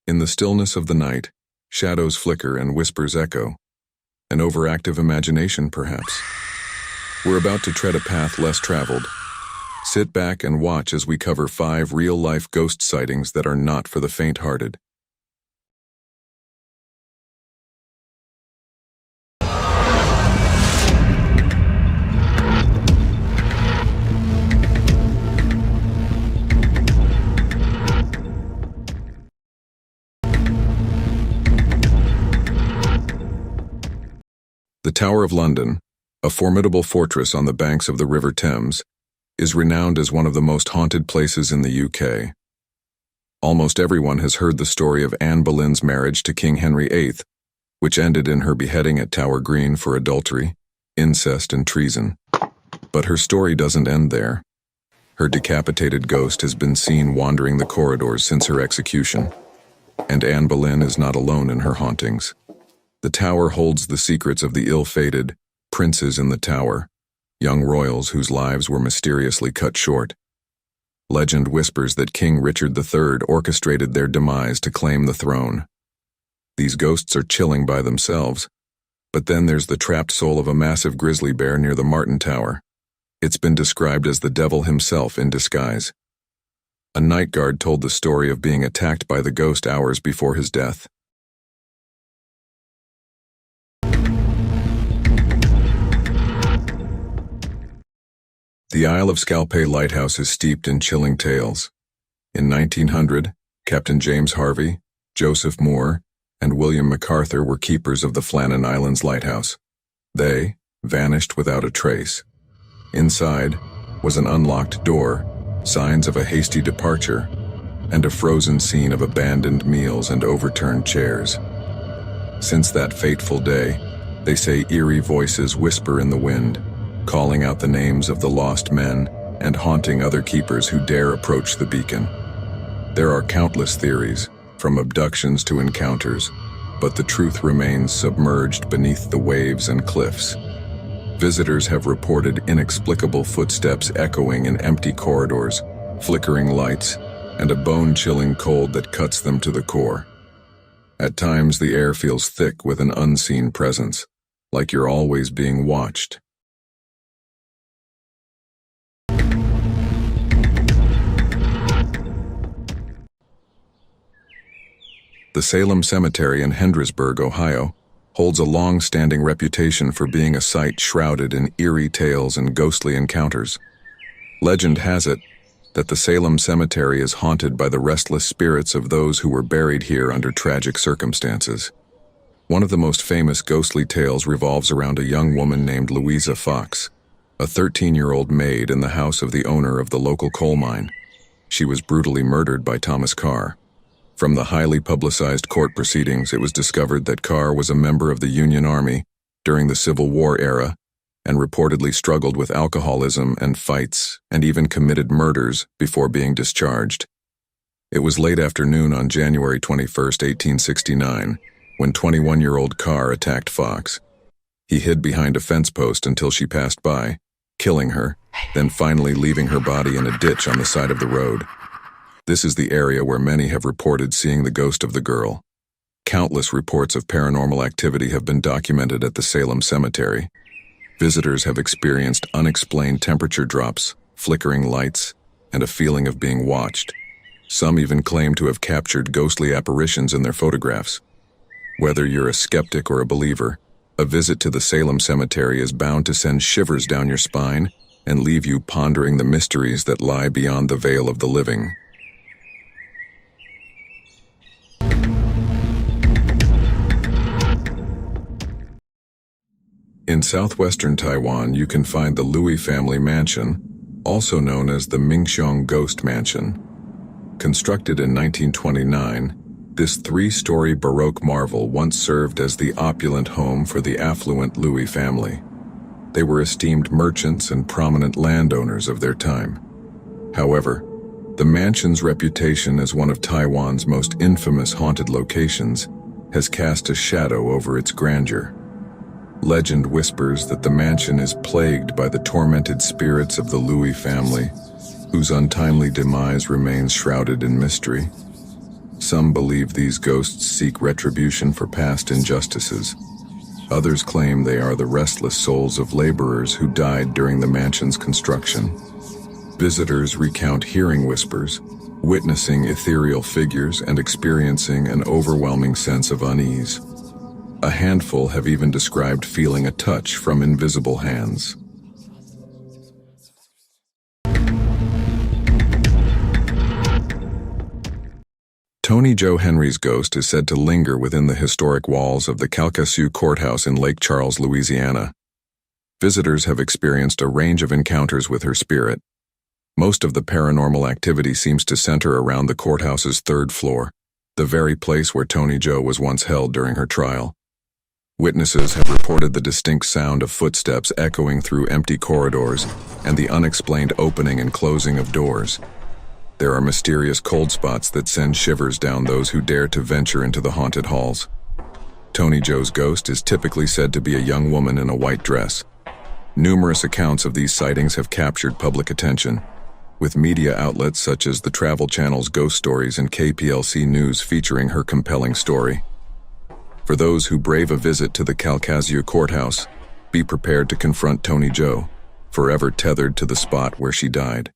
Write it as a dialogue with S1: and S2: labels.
S1: In the stillness of the night, shadows flicker and whispers echo. An overactive imagination, perhaps. We're about to tread a path less traveled. Sit back and watch as we cover 5 real-life ghost sightings that are not for the faint-hearted. The Tower of London, a formidable fortress on the banks of the River Thames, is renowned as one of the most haunted places in the UK. Almost everyone has heard the story of Anne Boleyn's marriage to King Henry VIII, which ended in her beheading at Tower Green for adultery, incest, and treason. But her story doesn't end there. Her decapitated ghost has been seen wandering the corridors since her execution, and Anne Boleyn is not alone in her hauntings. The tower holds the secrets of the ill-fated princes in the tower, young royals whose lives were mysteriously cut short. Legend whispers that King Richard III orchestrated their demise to claim the throne. These ghosts are chilling by themselves, but then there's the trapped soul of a massive grizzly bear near the Martin Tower. It's been described as the devil himself in disguise. A night guard told the story of being attacked by the ghost hours before his death. The Isle of Skye Lighthouse is steeped in chilling tales. In 1900, Captain James Harvey, Joseph Moore, and William MacArthur were keepers of the Flannan Islands Lighthouse. They vanished without a trace. Inside was an unlocked door, signs of a hasty departure, and a frozen scene of abandoned meals and overturned chairs. Since that fateful day, they say eerie voices whisper in the wind, calling out the names of the lost men and haunting other keepers who dare approach the beacon. There are countless theories, from abductions to encounters, but the truth remains submerged beneath the waves and cliffs. Visitors have reported inexplicable footsteps echoing in empty corridors, flickering lights, and a bone-chilling cold that cuts them to the core. At times, the air feels thick with an unseen presence, like you're always being watched. The Salem Cemetery in Hendrisburg, Ohio, holds a long-standing reputation for being a site shrouded in eerie tales and ghostly encounters. Legend has it that the Salem Cemetery is haunted by the restless spirits of those who were buried here under tragic circumstances. One of the most famous ghostly tales revolves around a young woman named Louisa Fox, a 13-year-old maid in the house of the owner of the local coal mine. She was brutally murdered by Thomas Carr. From the highly publicized court proceedings, it was discovered that Carr was a member of the Union Army during the Civil War era and reportedly struggled with alcoholism and fights and even committed murders before being discharged. It was late afternoon on January 21, 1869, when 21-year-old Carr attacked Fox. He hid behind a fence post until she passed by, killing her, then finally leaving her body in a ditch on the side of the road. This is the area where many have reported seeing the ghost of the girl. Countless reports of paranormal activity have been documented at the Salem Cemetery. Visitors have experienced unexplained temperature drops, flickering lights, and a feeling of being watched. Some even claim to have captured ghostly apparitions in their photographs. Whether you're a skeptic or a believer, a visit to the Salem Cemetery is bound to send shivers down your spine and leave you pondering the mysteries that lie beyond the veil of the living. In southwestern Taiwan, you can find the Louis family mansion, also known as the Mingxiong Ghost Mansion. Constructed in 1929, this 3-story Baroque marvel once served as the opulent home for the affluent Louis family. They were esteemed merchants and prominent landowners of their time. However, the mansion's reputation as one of Taiwan's most infamous haunted locations has cast a shadow over its grandeur. Legend whispers that the mansion is plagued by the tormented spirits of the Louis family, whose untimely demise remains shrouded in mystery. Some believe these ghosts seek retribution for past injustices. Others claim they are the restless souls of laborers who died during the mansion's construction. Visitors recount hearing whispers, witnessing ethereal figures, and experiencing an overwhelming sense of unease. A handful have even described feeling a touch from invisible hands. Tony Joe Henry's ghost is said to linger within the historic walls of the Calcasieu Courthouse in Lake Charles, Louisiana. Visitors have experienced a range of encounters with her spirit. Most of the paranormal activity seems to center around the courthouse's third floor, the very place where Tony Joe was once held during her trial. Witnesses have reported the distinct sound of footsteps echoing through empty corridors and the unexplained opening and closing of doors. There are mysterious cold spots that send shivers down those who dare to venture into the haunted halls. Tony Joe's ghost is typically said to be a young woman in a white dress. Numerous accounts of these sightings have captured public attention, with media outlets such as the Travel Channel's Ghost Stories and KPLC News featuring her compelling story. For those who brave a visit to the Calcasieu Courthouse, be prepared to confront Tony Joe, forever tethered to the spot where she died.